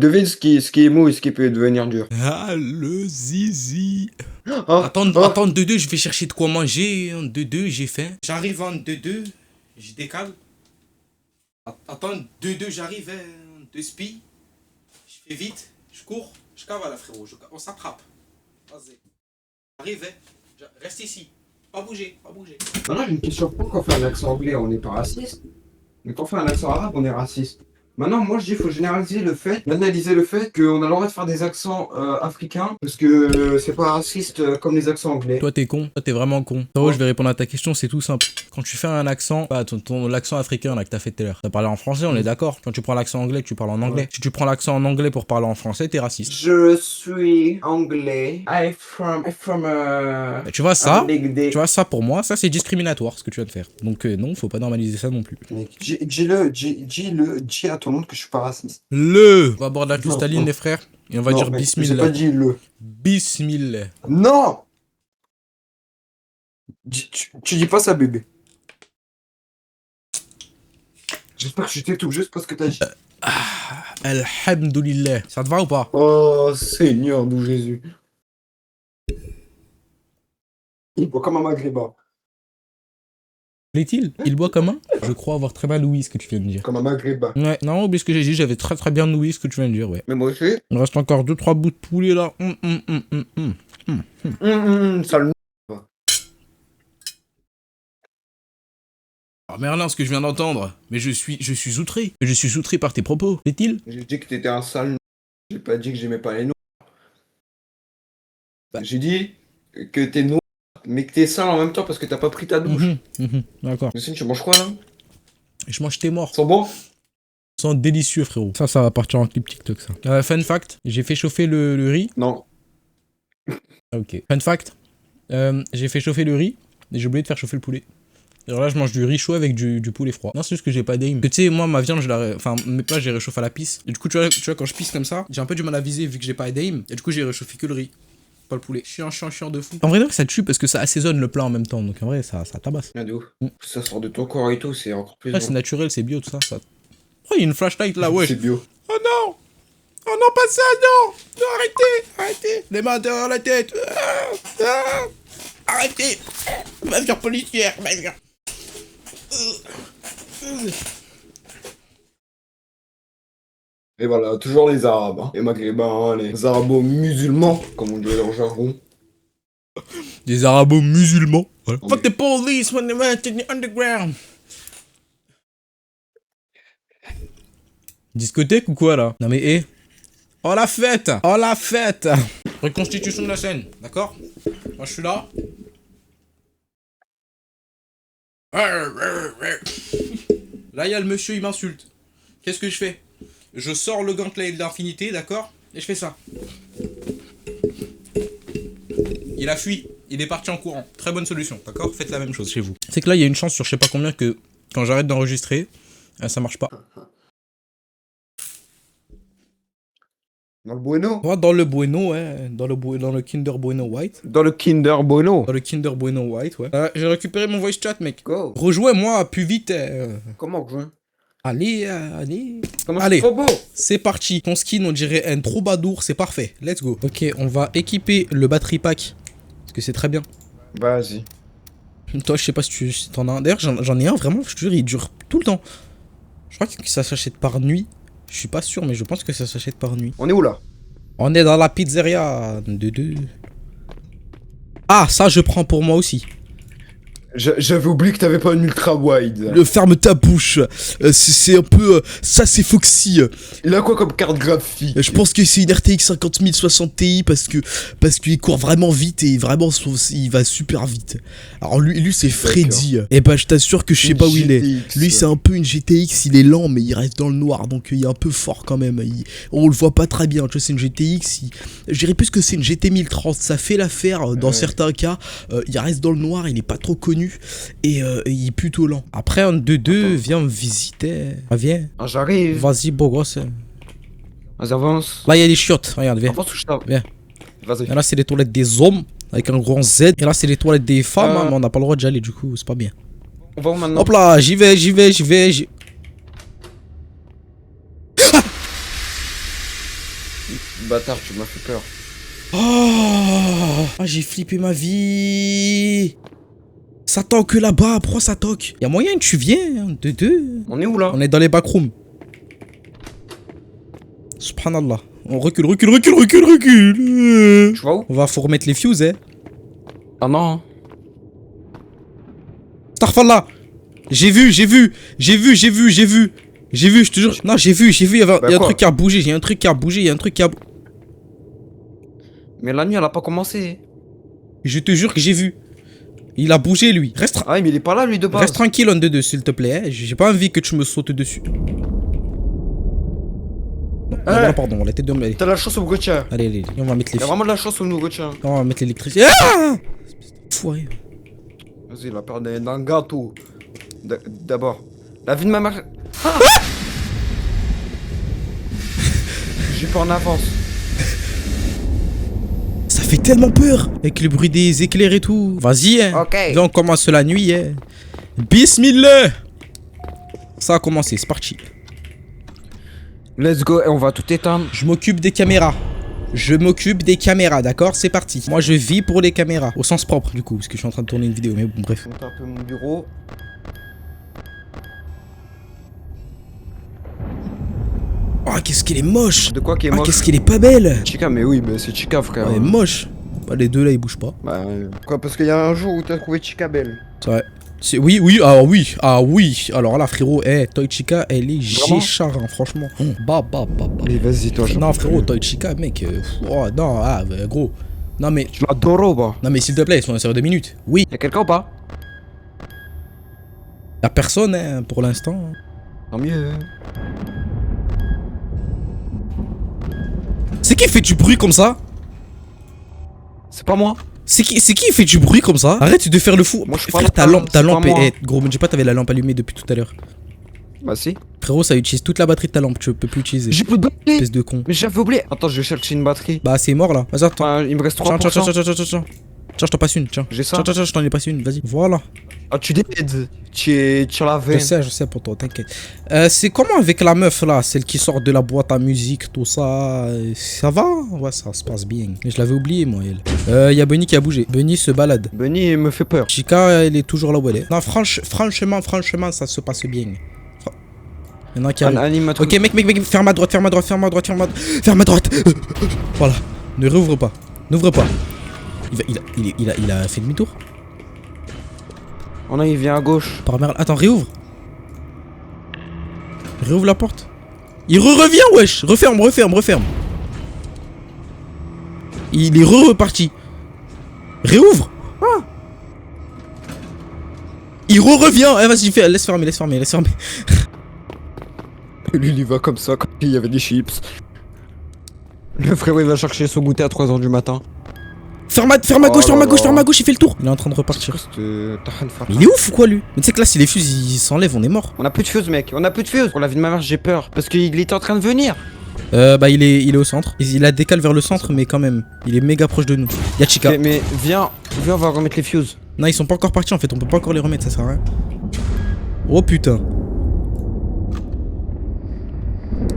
devine ce qui est mou et ce qui peut devenir dur. Ah, le zizi. Oh, Attends, 2-2, je vais chercher de quoi manger. En 2-2, j'ai faim. J'arrive en 2-2, je décale. Attends, 2-2, j'arrive en 2 spi. Je fais vite, je cours, je cavale, frérot. On s'attrape. Vas-y. J'arrive, reste ici. Pas bouger, pas bouger. Maintenant, j'ai une question. Pourquoi on fait un accent anglais, on n'est pas raciste? Mais quand on fait un accent arabe, on est raciste. Maintenant, moi, je dis qu'il faut généraliser le fait, analyser le fait qu'on a le droit de faire des accents africains, parce que c'est pas raciste comme les accents anglais. Toi, t'es con. Toi, t'es vraiment con. Je vais répondre à ta question, c'est tout simple. Quand tu fais un accent, l'accent africain là que t'as fait tout à l'heure, t'as parlé en français, on est d'accord. Quand tu prends l'accent anglais, tu parles en anglais. Si tu prends l'accent en anglais pour parler en français, t'es raciste. Je suis anglais. I'm from Tu vois ça? Tu vois ça pour moi, ça c'est discriminatoire ce que tu viens de faire. Donc non, faut pas normaliser ça non plus. Dis à tout le monde que je suis pas raciste. On va boire de la cristalline, Non. les frères, et on va dire J'ai bismillah. pas dit le. Bismillah. Non! Tu dis pas ça, bébé. J'espère que je t'étouffe juste parce que t'as dit. Alhamdoulilah. Ça te va ou pas? Oh, Seigneur d'où Jésus. Il boit comme un maghrébin. Plaît-il? Il boit comme un? Je crois avoir très mal ouï ce que tu viens de dire. Comme un maghrébin. Ouais, non, oublie ce que j'ai dit, j'avais très bien ouï ce que tu viens de dire, ouais. Mais moi aussi. Il me reste encore 2-3 bouts de poulet là. Sale. Oh Merlin, ce que je viens d'entendre. Mais je suis outré. Je suis outré par tes propos. Plaît-il? J'ai dit que t'étais un sale. J'ai pas dit que j'aimais pas les noirs. Bah. J'ai dit que t'es noir, mais que t'es sale en même temps parce que t'as pas pris ta douche. D'accord. Mais sinon, tu manges quoi là? Je mange tes morts. Ils sont bons? Ils sont délicieux, frérot. Ça va partir en clip TikTok, ça. Fun fact, j'ai fait chauffer le riz. Non. Ok. Fun fact, j'ai fait chauffer le riz et j'ai oublié de faire chauffer le poulet. Alors là, je mange du riz chaud avec du poulet froid. Non, c'est juste que j'ai pas d'aim. Tu sais, moi, ma viande, enfin, mes plats, j'ai réchauffé à la pisse. Et du coup, tu vois, quand je pisse comme ça, j'ai un peu du mal à viser vu que j'ai pas d'aim. Et du coup, j'ai réchauffé que le riz. Pas le poulet. Chiant de fou. En vrai, ça tue parce que ça assaisonne le plat en même temps. Donc en vrai, ça tabasse. Rien de ouf. Ça sort de ton corps et tout, c'est encore plus. Ouais, c'est naturel, c'est bio, tout ça. Oh, il y a une flashlight là, ouais. C'est bio. Oh non! Oh non, pas ça, non! Non, arrêtez! Les mains derrière la tête! Arrêtez! Va faire policière, va faire. Et voilà, toujours les Arabes, hein. Les Maghrébins, les Arabo-musulmans, comme on dit dans le jargon. Des arabo-musulmans. Voilà. Oh, Fuck the police when they went in the underground. Discothèque ou quoi là? Non mais hé. Oh la fête! Oh la fête! Reconstitution de la scène, d'accord? Moi je suis là. Là il y a le monsieur, il m'insulte. Qu'est-ce que je fais? Je sors le gantelet de l'infinité, d'accord? Et je fais ça. Il a fui. Il est parti en courant. Très bonne solution, d'accord? Faites la même chose chez vous. C'est que là, il y a une chance sur je sais pas combien que quand j'arrête d'enregistrer, ça marche pas. Dans le Bueno? Moi, dans le Bueno, ouais. Dans le Kinder Bueno White. Dans le Kinder Bueno. Dans le Kinder Bueno White, ouais. J'ai récupéré mon voice chat, mec. Go. Rejoins-moi plus vite. Comment rejoindre? Allez. Comment Allez, c'est trop beau? c'est parti. Ton skin, on dirait un troubadour, c'est parfait. Let's go. Ok, on va équiper le battery pack. Parce que c'est très bien. Vas-y. Toi, je sais pas si t'en as un. D'ailleurs, j'en ai un vraiment, je te jure, il dure tout le temps. Je crois que ça s'achète par nuit. Je suis pas sûr, mais je pense que ça s'achète par nuit. On est où là? On est dans la pizzeria de deux. Ah, ça, je prends pour moi aussi. J'avais oublié que t'avais pas une ultra wide. Ferme ta bouche. C'est un peu. Ça, c'est Foxy. Il a quoi comme carte graphique? Je pense que c'est une RTX 50060 Ti parce qu'il court vraiment vite et vraiment il va super vite. Alors lui c'est Freddy. Et bah je t'assure que je sais pas où il est. Lui c'est un peu une GTX, il est lent mais il reste dans le noir donc il est un peu fort quand même. On le voit pas très bien. Tu vois c'est une GTX. Je dirais plus que c'est une GT 1030. Ça fait l'affaire dans certains cas. Il reste dans le noir, il est pas trop connu et il est plutôt lent. Après un 2-2 viens me visiter. Viens. Ah, j'arrive. Vas-y beau gosse. Vas-y, avance. Là, il y a des chiottes. Regarde, viens. Avance ou je tape? Viens. Vas-y. Et là, c'est les toilettes des hommes, avec un grand Z. Et là, c'est les toilettes des femmes, hein, mais on n'a pas le droit d'y aller, du coup, c'est pas bien. On va où maintenant? Hop là, j'y vais. Bâtard, tu m'as fait peur. Oh, ah, j'ai flippé ma vie. Ça toque là-bas, pourquoi ça toque? Y'a moyen que tu viennes, de deux. On est où là? On est dans les backrooms. Subhanallah. On recule, recule, recule, recule, recule. Tu vas où? Faut remettre les fuses, hein. Ah non. Starfallah. J'ai vu, je te jure. Non, j'ai vu, il y a un truc qui a bougé, il y a un truc qui a bougé. Mais la nuit, elle a pas commencé. Je te jure que j'ai vu. Il a bougé, lui. Ah, mais il est pas là, lui, de base. Reste tranquille, on deux, s'il te plaît. Hein. J'ai pas envie que tu me sautes dessus. Non, pardon, la tête de m'aller. T'as la chance au Gauthier. Allez, on va mettre les Y'a vraiment de la chance au nouveau Gauthier. On va mettre l'électricité. Ah, foiré. Vas-y, il a peur d'un gâteau. D'abord. La vie de ma mère. Ah j'ai peur en avance. Ça fait tellement peur. Avec le bruit des éclairs et tout. Vas-y, hein. Ok. Là, on commence la nuit, hein. Bismillah. Ça a commencé, c'est parti. Let's go, et on va tout éteindre. Je m'occupe des caméras. D'accord? C'est parti. Moi, je vis pour les caméras. Au sens propre, du coup, parce que je suis en train de tourner une vidéo, mais bon, bref. Je monte un peu mon bureau. Oh, qu'est-ce qu'elle est moche. De quoi qui est Ah, moche? qu'est-ce qu'elle est pas belle. Chica, mais oui, mais c'est Chica, frère. Elle est moche. Bah, les deux là, ils bougent pas. Bah, quoi, parce qu'il y a un jour où t'as trouvé Chica belle. C'est vrai. Oui, ah oui. Alors là, frérot, Toy Chica, elle est géchard, hein, franchement. Bah. Mais vas-y, toi, Non, frérot, Toy Chica, mec. Oh, non, gros. Non, mais. Tu l'adores ou pas? Non, mais s'il te plaît, ils sont en série de minutes. Oui. Y'a quelqu'un ou pas? Y'a personne, hein, pour l'instant. Tant mieux. C'est qui fait du bruit comme ça? C'est pas moi. C'est qui fait du bruit comme ça? Arrête de faire le fou. Moi, je suis Frère, pas ta là, lampe c'est pas moi. gros, me dis pas t'avais la lampe allumée depuis tout à l'heure. Bah si. Frérot, ça utilise toute la batterie de ta lampe, tu peux plus utiliser. J'ai plus de batterie. Espèce de con. Mais j'avais oublié. Attends, je vais chercher une batterie. Bah, c'est mort là. Vas-y, attends. Enfin, il me reste 3%. Tiens, je t'en passe une, tiens. J'ai ça. Tiens, je t'en ai passé une, vas-y. Voilà. Ah, tu décides. Tu l'avais. Je sais pour toi, t'inquiète. C'est comment avec la meuf là, celle qui sort de la boîte à musique, tout ça? Ça va? Ouais, ça se passe bien. Mais je l'avais oublié, moi, elle. Y a Bunny qui a bougé. Bunny se balade. Bunny me fait peur. Chica, elle est toujours là où elle est. Non, franchement, ça se passe bien. Y'en a un qui arrive. Ok, mec, ferme à droite. Ferme à droite. Voilà. Ne réouvre pas. N'ouvre pas. Il a fait demi-tour. Oh non, il vient à gauche. Par merde. Attends, réouvre. Réouvre la porte. Il revient, wesh. Referme. Il est reparti. Réouvre. Ah. Il revient. Eh, vas-y, laisse fermer. Lui, il va comme ça, quand il y avait des chips. Le frérot, il va chercher son goûter à 3h du matin. Ferme à gauche, il fait le tour. Il est en train de repartir. Il est ouf ou quoi, lui? Mais tu sais que là, si les fuses ils s'enlèvent, on est mort. On a plus de fuse, mec. Pour la vie de ma mère, j'ai peur. Parce qu'il était en train de venir. Bah, il est au centre. Il a décalé vers le centre, mais quand même, il est méga proche de nous. Y'a Chica. Okay, mais viens, on va remettre les fuses. Non, ils sont pas encore partis en fait, on peut pas encore les remettre, ça sert à rien. Oh putain.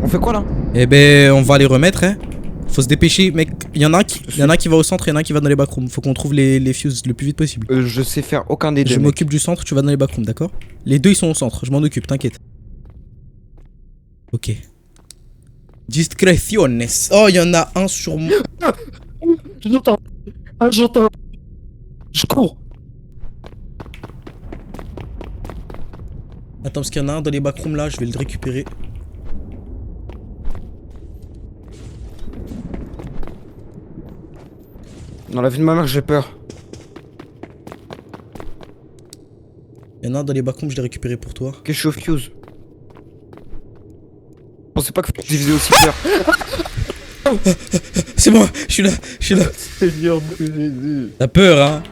On fait quoi là? Eh ben, on va les remettre, hein. Faut se dépêcher, mec. Y'en a un qui va au centre et y'en a un qui va dans les backrooms. Faut qu'on trouve les fuses le plus vite possible. Je sais faire aucun des deux. Je m'occupe du centre, tu vas dans les backrooms, d'accord? Les deux ils sont au centre, je m'en occupe, t'inquiète. Ok. Discretiones. Oh, y'en a un sur moi. J'entends. Je cours. Attends, parce qu'il y en a un dans les backrooms là, je vais le récupérer. Dans la vie de ma mère, j'ai peur. Il y en a un dans les backrooms, je l'ai récupéré pour toi. Ok, je suis au fuse. Je pensais pas que tu faisais aussi peur. C'est moi, je suis là. Seigneur de Jésus. T'as peur, hein?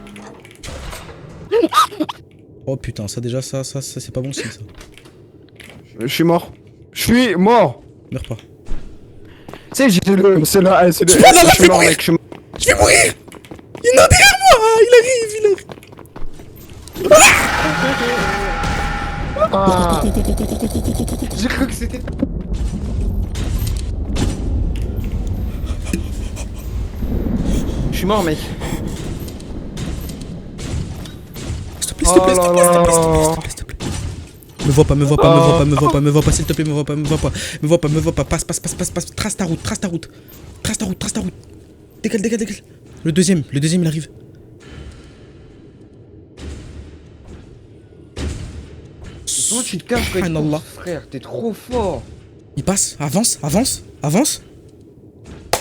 Oh putain, ça déjà, ça c'est pas bon signe ça. Je suis mort. Meurs pas. Tu sais, j'étais le. C'est là, c'est le. Tu peux Je suis mort, mec. Je vais mourir! Il est derrière moi! Il arrive! Ah. J'ai cru que c'était. suis mort, mec. S'il te plaît, s'il te plaît, s'il te plaît, s'il te plaît, s'il te plaît. Me vois pas, me vois pas, me vois pas, me vois pas, me vois pas, s'il te plaît, me vois pas, me vois pas, me vois pas, me vois pas, passe, passe, passe, passe, passe, trace ta route, trace ta route, trace ta route, trace ta route. Décale, décale, décale. Le deuxième, il arrive. Comment tu te caches, frère? T'es trop fort. Il passe, avance, avance, avance.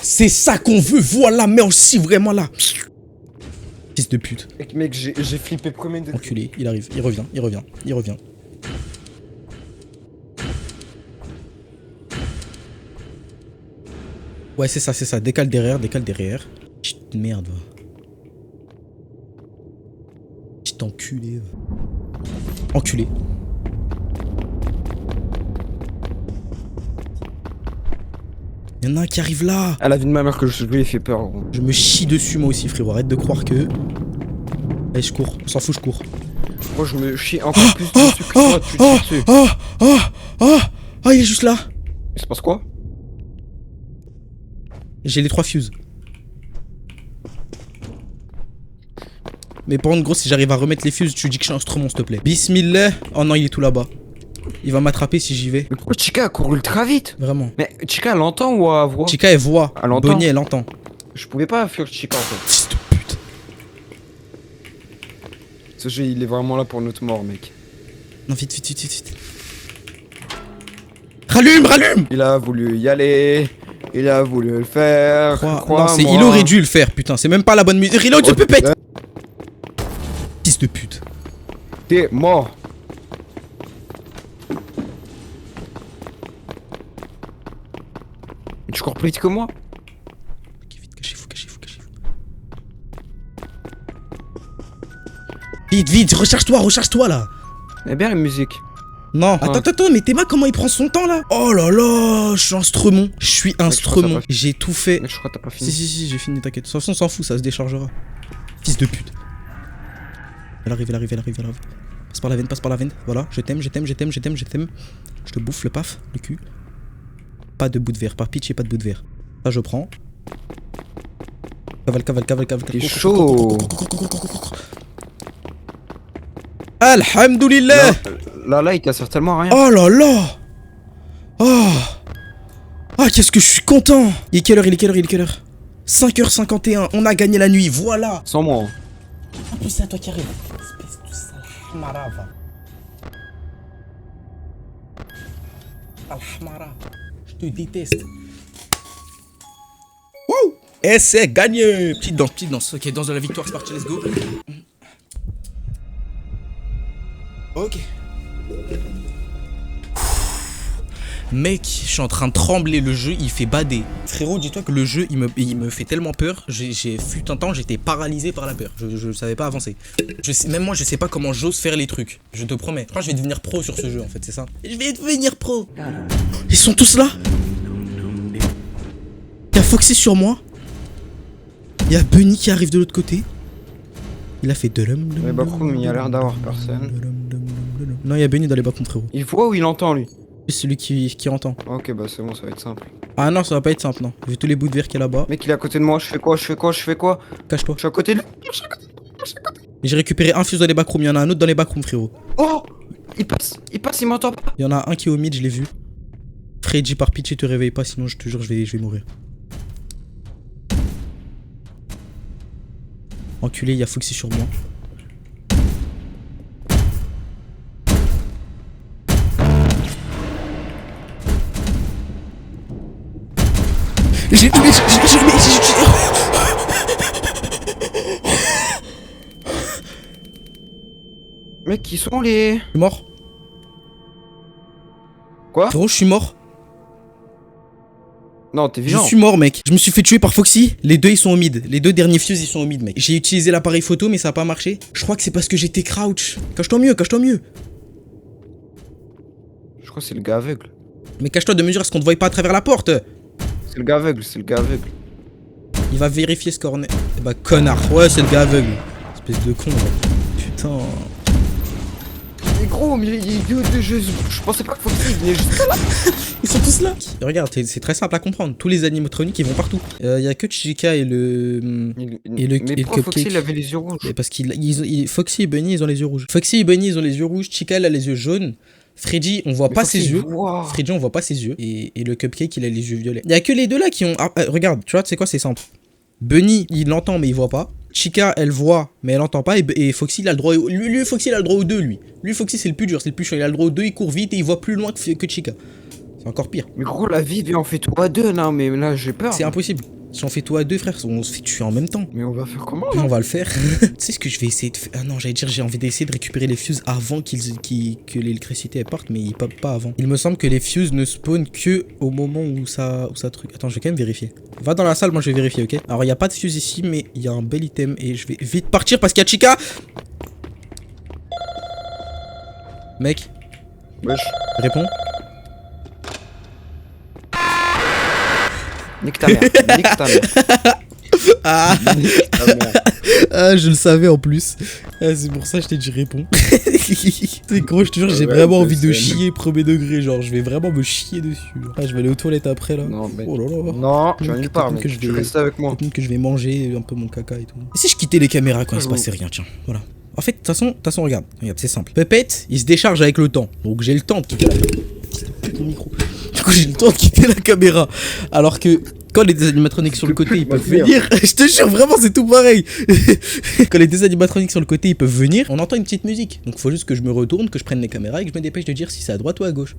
C'est ça qu'on veut, voilà, mais aussi vraiment là. Fils de pute. Mec, j'ai flippé premier degré. Enculé, il arrive, il revient, il revient, il revient. Ouais, c'est ça, décale derrière, décale derrière. Petite merde, va. Petit enculé, va. Enculé. Y'en a un qui arrive là. À la vie de ma mère que je lui ai fait peur, gros. Je me chie dessus moi aussi, frérot. Arrête de croire que... Allez, je cours. On s'en fout, je cours. Moi, je me chie encore plus dessus que toi. Tu te chies dessus. Il est juste là. Il se passe quoi? J'ai les 3 fuses. Mais par contre, gros, si j'arrive à remettre les fuses, tu dis que je suis instrument, s'il te plaît. Bismillah. Oh non, il est tout là-bas. Il va m'attraper si j'y vais. Mais pourquoi Chica a couru ultra vite? Vraiment. Mais Chica, elle entend ou elle voit? Chica, elle voit. Elle entend. Bonnie, elle entend. Je pouvais pas fuir Chica, en fait. Fils de pute. Ce jeu, il est vraiment là pour notre mort, mec. Non, vite, vite, vite, vite, vite. Rallume, rallume. Il a voulu y aller. Il a voulu le faire. Non, il aurait dû le faire, putain. C'est même pas la bonne musique. Reload ce pupette. Fils de pute. T'es mort. Tu cours plus vite que moi? Ok, vite, cachez-vous, cachez-vous, cachez-vous. Vite, vite, recharge-toi là. Eh bien la musique. Non, attends, mais Théma, comment il prend son temps là? Oh là là, je suis instrument. Je suis instrument. J'ai tout fait. Mais je crois que t'as pas fini. Si, j'ai fini, t'inquiète. De toute façon, on s'en fout, ça se déchargera. Fils de pute. Elle arrive. Passe par la veine, passe par la veine. Voilà, je t'aime. Je te bouffe le paf, le cul. Pas de bout de verre, par pitié, pas de bout de verre. Ça, je prends. Cavale. T'es chaud. Alhamdoulilah. Là, il t'assure tellement à rien. Oh là là. Ah, qu'est-ce que je suis content. Il est quelle heure? 5h51, on a gagné la nuit, voilà. Sans moi. En plus, c'est à toi qui arrive. Espèce de sale hamara, va. Alhamara. Je te déteste. Wouh. Et c'est gagné. Petite danse. Ok, danse de la victoire, c'est parti, let's go. Ok. Mec, je suis en train de trembler, le jeu il fait bader. Frérot, dis-toi que le jeu il me fait tellement peur. Fut un temps, j'étais paralysé par la peur. Je savais pas avancer. Même moi, je sais pas comment j'ose faire les trucs. Je te promets. Je crois que je vais devenir pro sur ce jeu en fait, c'est ça. Je vais devenir pro. Ils sont tous là. Il y a Foxy sur moi. Il y a Bunny qui arrive de l'autre côté. Il a fait de l'homme. Mais backroom, il y a l'air d'avoir personne. Non, il y a Bunny dans les backroom, frérot. Il voit ou il entend lui? C'est celui qui entend. Ok, bah c'est bon, ça va être simple. Ah non, ça va pas être simple, non. Vu tous les bouts de verre qu'il y a là-bas. Mec, il est à côté de moi, je fais quoi? Cache-toi. Je suis à côté de lui. J'ai récupéré un fuse dans les backrooms, il y en a un autre dans les backrooms, frérot. Oh! Il passe, il m'entend pas. Il y en a un qui est au mid, je l'ai vu. Freddy, par pitié, te réveille pas, sinon je te jure, je vais mourir. Enculé, il y a Foxy sur moi. Mec, qui sont les... Je suis mort. Quoi? Frérot, je suis mort. Non, t'es Je vivant. suis mort, mec. Je me suis fait tuer par Foxy. Les deux, ils sont au mid. Les deux derniers fuses, ils sont au mid, mec. J'ai utilisé l'appareil photo, mais ça a pas marché. Je crois que c'est parce que j'étais crouch. Cache-toi mieux. Je crois que c'est le gars aveugle. Mais cache-toi de mesure à ce qu'on te voie pas à travers la porte. C'est le gars aveugle. Il va vérifier ce cornet. Eh bah, connard. Ouais, c'est le gars aveugle. Espèce de con, là. Putain. Mais gros, mais je pensais pas que Foxy venait juste là. Ils sont tous là. Et regarde, c'est très simple à comprendre. Tous les animatroniques, ils vont partout. Il y a que Chica et le... Mais pourquoi Foxy, il avait les yeux rouges? Et parce Foxy et Bunny, ils ont les yeux rouges. Foxy et Bunny, ils ont les yeux rouges. Chica, elle a les yeux jaunes. Freddy, on voit pas ses yeux. Freddy, on voit pas ses yeux. Et le Cupcake, il a les yeux violets. Il y a que les deux là qui ont... regarde, tu vois, c'est quoi, c'est simple. Bunny, il l'entend, mais il voit pas. Chica, elle voit, mais elle entend pas. Et Foxy, il a le droit... Lui, Foxy, il a le droit aux deux, lui. Lui, Foxy, c'est le plus dur, c'est le plus chiant. Il a le droit aux deux, il court vite et il voit plus loin que Chica. C'est encore pire. Mais gros, la vie, on fait tout à deux, non, mais là, j'ai peur. C'est impossible. Si on fait tout à deux, frère, on se fait tuer en même temps. Mais on va faire comment là? On va le faire. Tu sais ce que je vais essayer de faire? Ah non, j'allais dire, j'ai envie d'essayer de récupérer les fuses avant que l'électricité parte, mais ils pop pas avant. Il me semble que les fuses ne spawnent que au moment où ça truc. Attends, je vais quand même vérifier. Va dans la salle, moi je vais vérifier, ok? Alors, il n'y a pas de fuse ici, mais il y a un bel item et je vais vite partir parce qu'il y a Chica. Mec. Wesh. Réponds. Nique ta mère. Nique ta mère. Ah. Nique ta mère. Ah, je le savais en plus. Ah, c'est pour ça que je t'ai dit réponds. C'est gros, je te jure, j'ai vraiment envie de chier premier degré. Genre, je vais vraiment me chier dessus. Ah, je vais aller aux toilettes après là. Non, mais... Oh là là. Non, tu vas nulle part, mais tu restes avec moi. Peut-être que je vais manger un peu mon caca et tout. Et si je quittais les caméras quand il se passait rien, tiens, voilà. En fait, de toute façon, regarde, c'est simple. Puppet, il se décharge avec le temps. Donc j'ai le temps de quitter la caméra. Ton micro. Du coup, j'ai le temps de quitter la caméra. Alors que quand les animatroniques sur le côté, ils peuvent venir. Je te jure, vraiment, c'est tout pareil. Quand les animatroniques sur le côté, ils peuvent venir, on entend une petite musique. Donc faut juste que je me retourne, que je prenne les caméras et que je me dépêche de dire si c'est à droite ou à gauche.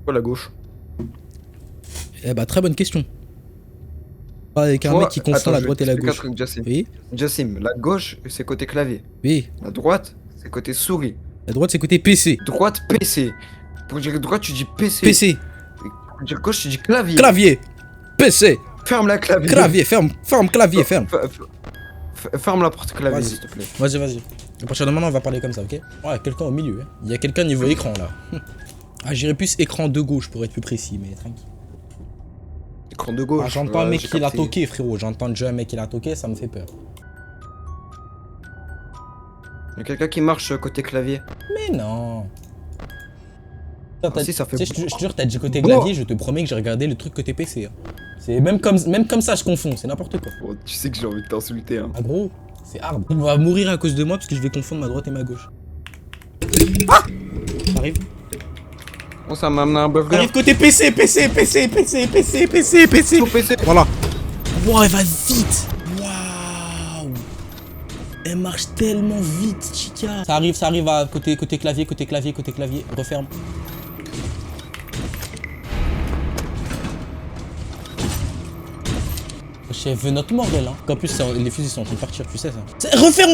Quoi, la gauche? Eh bah, très bonne question. Avec un mec qui confond la droite et la gauche. Oui. Jassim, la gauche, c'est côté clavier. Oui. La droite, c'est côté souris. La droite, c'est côté PC. Droite, PC. Pour dire droite, tu dis PC. PC. Pour dire gauche, tu dis clavier. Clavier. PC. Ferme la clavier. Clavier, ferme clavier, ferme. Ferme la porte clavier, s'il te plaît. Vas-y. À partir de maintenant, on va parler comme ça, ok? Ouais, quelqu'un au milieu. Hein. Il y a quelqu'un niveau écran là. Ah, j'irais plus écran de gauche pour être plus précis, mais tranquille. Écran de gauche. Ah, j'entends un mec qui l'a toqué, frérot. J'entends déjà un mec qui l'a toqué, ça me fait peur. Il y a quelqu'un qui marche côté clavier. Mais non. Ah, si, ça fait je te jure, t'as dit côté clavier, je te promets que j'ai regardé le truc côté PC. Hein. C'est même comme ça, je confonds, c'est n'importe quoi. Oh, tu sais que j'ai envie de t'insulter. Hein. Ah, gros, c'est hard. On va mourir à cause de moi parce que je vais confondre ma droite et ma gauche. Ah! Ça arrive. Oh, ça m'a amené un burger. Arrive côté PC. Voilà. Wow, elle va vite. Waouh. Elle marche tellement vite, Chica. Ça arrive à côté clavier. Referme. Chef veut notre mort, elle, hein. En plus, les fusils sont en train de partir, tu sais ça. Referme.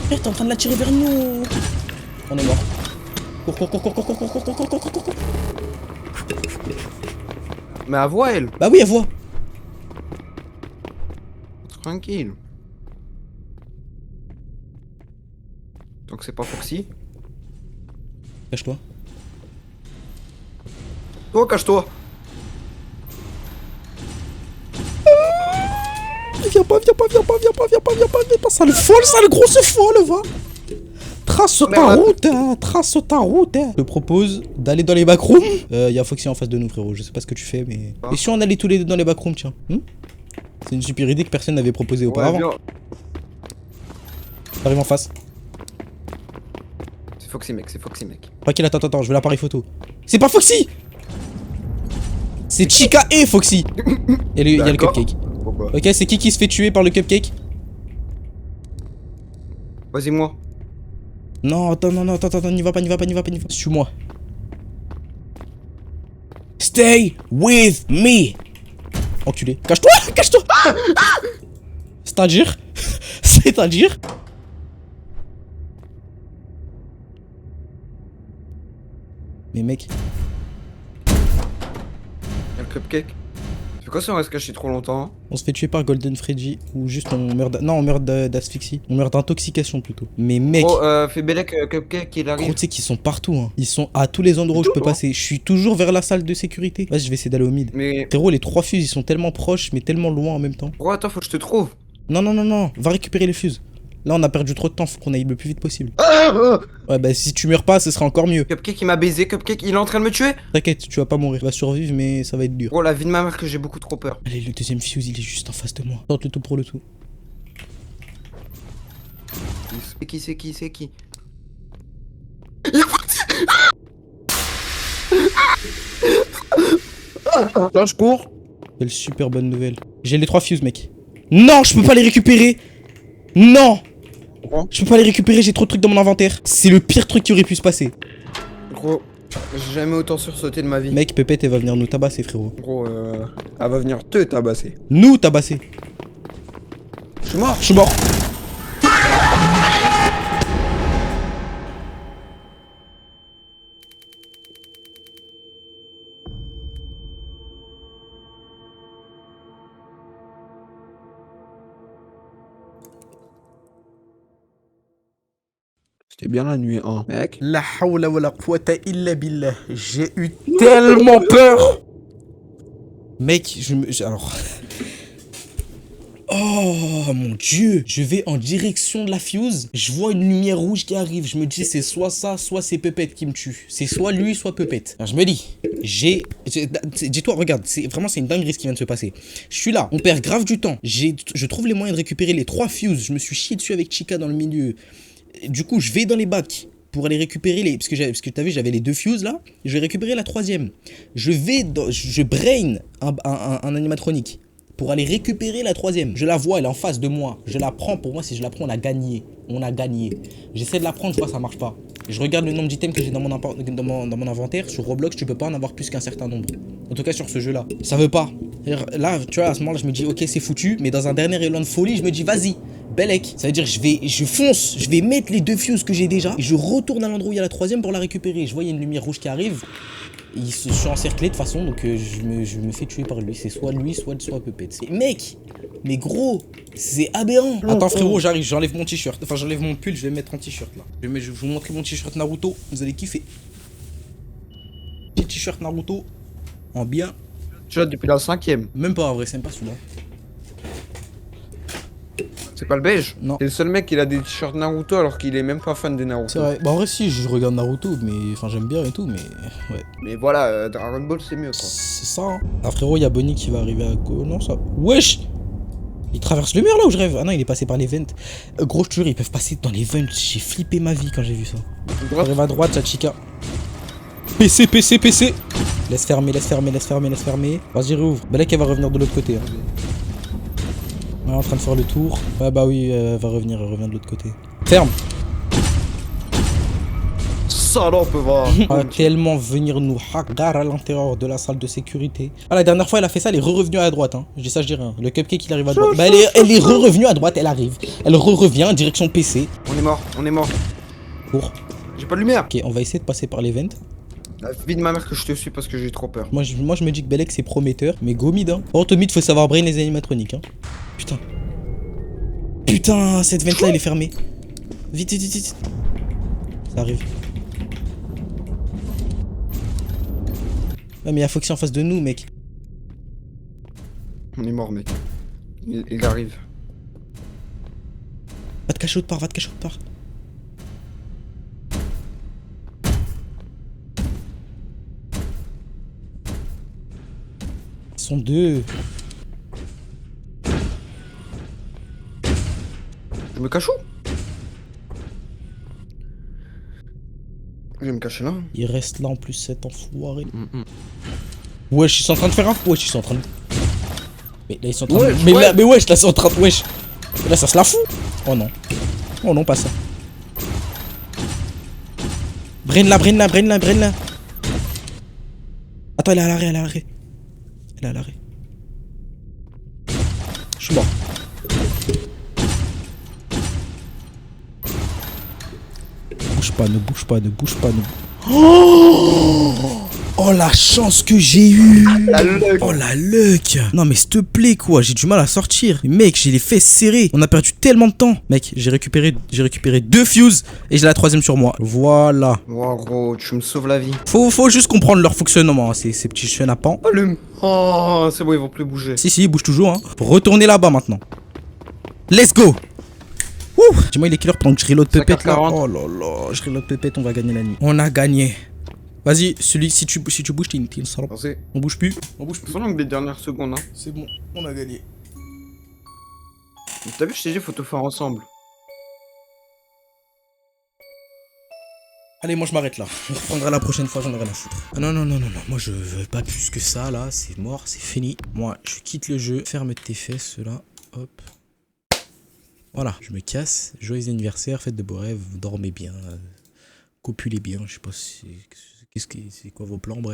T'es en train de la tirer vers nous. On est mort. Cours. Mais à voix, elle. Bah oui, elle voit. Tranquille. Donc c'est pas Foxy. Cache-toi. Toi, cache-toi. Viens pas, sale folle, sale grosse folle, va. Trace ta route. Je te propose d'aller dans les backrooms. Y a Foxy en face de nous, frérot. Je sais pas ce que tu fais, mais... Et si on allait tous les deux dans les backrooms, tiens? C'est une super idée que personne n'avait proposée auparavant. J'arrive en face. C'est Foxy, mec. Tranquille, attends, je veux l'appareil photo. C'est pas Foxy! C'est Chica et Foxy. Et il y a le cupcake. Pourquoi? Ok, c'est qui se fait tuer par le cupcake? Vas-y, moi. Non, attends, n'y va pas. Suis-moi. Stay with me. Enculé. Cache-toi. C'est-à-dire? Mais mec. Y'a le cupcake. C'est quoi si on reste caché trop longtemps? On se fait tuer par Golden Freddy ou juste on meurt d'asphyxie. On meurt d'intoxication plutôt. Mais mec. Oh, fais Belek, cupcake, il arrive. Gros, tu sais qu'ils sont partout, hein. Ils sont à tous les endroits où je peux passer. Je suis toujours vers la salle de sécurité. Vas-y, je vais essayer d'aller au mid. Mais. Frérot, les 3 fuses, ils sont tellement proches, mais tellement loin en même temps. Oh, attends, faut que je te trouve. Non. Va récupérer les fuses. Là, on a perdu trop de temps, faut qu'on aille le plus vite possible. Ouais, bah si tu meurs pas, ce sera encore mieux. Cupcake il m'a baisé, Cupcake il est en train de me tuer. T'inquiète, tu vas pas mourir. Tu vas survivre, mais ça va être dur. Gros, la vie de ma mère que j'ai beaucoup trop peur. Allez, le deuxième fuse, il est juste en face de moi. Tente le tout pour le tout. C'est qui Là, je cours. Quelle super bonne nouvelle. J'ai les 3 fuses, mec. Non, je peux pas les récupérer. Non. Je peux pas les récupérer, j'ai trop de trucs dans mon inventaire. C'est le pire truc qui aurait pu se passer. Gros, j'ai jamais autant sursauté de ma vie. Mec, Pépette, elle va venir nous tabasser, frérot. Gros, elle va venir te tabasser. Nous tabasser. Je suis mort. Je suis mort. C'était bien la nuit 1, mec. La hawla wa la quwwata illa billah. J'ai eu tellement peur. Mec, alors... Oh mon dieu. Je vais en direction de la fuse. Je vois une lumière rouge qui arrive. Je me dis c'est soit ça, soit c'est Pépette qui me tue. C'est soit lui, soit Pépette. Alors je me dis, dis-toi, regarde, c'est une dinguerie ce qui vient de se passer. Je suis là, on perd grave du temps. Je trouve les moyens de récupérer les 3 fuses. Je me suis chié dessus avec Chica dans le milieu. Du coup, je vais dans les bacs pour aller récupérer les... Parce que t'as vu, j'avais les 2 fuses là. Je vais récupérer la 3e. Je brain un animatronique pour aller récupérer la 3e. Je la vois, elle est en face de moi. Je la prends. Pour moi, si je la prends, on a gagné. On a gagné. J'essaie de la prendre, je vois, ça marche pas. Je regarde le nombre d'items que j'ai dans mon inventaire. Sur Roblox, tu peux pas en avoir plus qu'un certain nombre. En tout cas, sur ce jeu-là. Ça veut pas. Là, tu vois, à ce moment-là, je me dis, ok, c'est foutu. Mais dans un dernier élan de folie, je me dis, vas-y. Belek, ça veut dire je fonce, je vais mettre les 2 fuses que j'ai déjà et je retourne à l'endroit où il y a la 3e pour la récupérer. Je vois il y a une lumière rouge qui arrive. Ils se sont encerclés de toute façon, donc je me fais tuer par lui. C'est soit lui, soit Pépette. Mec, mais gros, c'est aberrant. Attends frérot, j'arrive, j'enlève mon t-shirt. Enfin j'enlève mon pull, je vais me mettre en t-shirt là. Je vais vous montrer mon t-shirt Naruto, vous allez kiffer. Petit t-shirt Naruto, en bien. Tu vois, depuis la 5e. Même pas en vrai, c'est même pas celui-là. C'est pas le beige? Non. C'est le seul mec qui a des t-shirts Naruto alors qu'il est même pas fan de Naruto. C'est vrai. Bah en vrai si, je regarde Naruto, mais enfin j'aime bien et tout, mais ouais. Mais voilà, Dragon Ball c'est mieux quoi. C'est ça. Hein. Ah frérot, il y a Bonnie qui va arriver à go. Non ça. Wesh. Il traverse le mur là où je rêve. Ah non, il est passé par les vents. Gros, je te jure, ils peuvent passer dans les vents. J'ai flippé ma vie quand j'ai vu ça. J'arrive à droite, ça chica. PC. Laisse fermer. Vas-y, réouvre. Bah là qu'elle va revenir de l'autre côté. Hein. On est en train de faire le tour. Ah bah oui, elle revient de l'autre côté. Ferme. Salope va. Elle va tellement venir nous hagar à l'intérieur de la salle de sécurité. Ah la dernière fois elle a fait ça, elle est revenue à droite. Hein. Je dis ça, je dis rien. Le cupcake il arrive à droite. Bah elle est revenue à droite, elle arrive. Elle revient en direction PC. On est mort. Pour. J'ai pas de lumière. Ok, on va essayer de passer par les vents. La vie de ma mère que je te suis parce que j'ai trop peur. Moi je me dis que Belek c'est prometteur, mais go mid hein. Par contre mid faut savoir brain les animatroniques hein. Putain, cette vente là elle est fermée. Vite. Ça arrive. Ouais mais y'a Foxy en face de nous mec. On est mort mec. Il arrive. Va te cacher autre part, Ils sont 2. Je me cache où? Je vais me cacher là. Il reste là en plus cet enfoiré. Wesh, ils sont en train de faire un... Wesh, ils sont en train de... Mais là ils sont en train de... Mais wesh, là c'est en train de... Wesh. Là ça se la fout. Oh non. Oh non, pas ça. Brain là. Attends, elle est à l'arrêt. Je suis mort. Ne bouge pas. Oh la chance que j'ai eu. Oh la luck. Non mais s'il te plaît quoi, j'ai du mal à sortir. Mais mec, j'ai les fesses serrées. On a perdu tellement de temps. Mec, j'ai récupéré 2 fuses et j'ai la 3e sur moi. Voilà. Wow gros, tu me sauves la vie. Faut juste comprendre leur fonctionnement, hein, ces petits chenapans. Allume. Oh, c'est bon, ils vont plus bouger. Si, ils bougent toujours. Hein. Faut retourner là-bas maintenant. Let's go. Wouh. Dis-moi, il est quelle heure pendant que je reload Pépette là? 5h40. Oh là là, je reload Pépette, on va gagner la nuit. On a gagné. Vas-y, si tu bouges, t'es une salope. Pensez. On bouge plus. On bouge plus. Faut que des dernières secondes, hein. C'est bon, on a gagné. T'as vu, je t'ai dit, faut tout faire ensemble. Allez, moi je m'arrête là. On reprendra la prochaine fois, j'en ai rien à foutre. Ah non, non, non, non, non. Moi je veux pas plus que ça là. C'est mort, c'est fini. Moi, je quitte le jeu. Ferme tes fesses là. Hop. Voilà, je me casse. Joyeux anniversaire, faites de beaux rêves, dormez bien. Copulez bien. Je sais pas si c'est quoi vos plans, bref.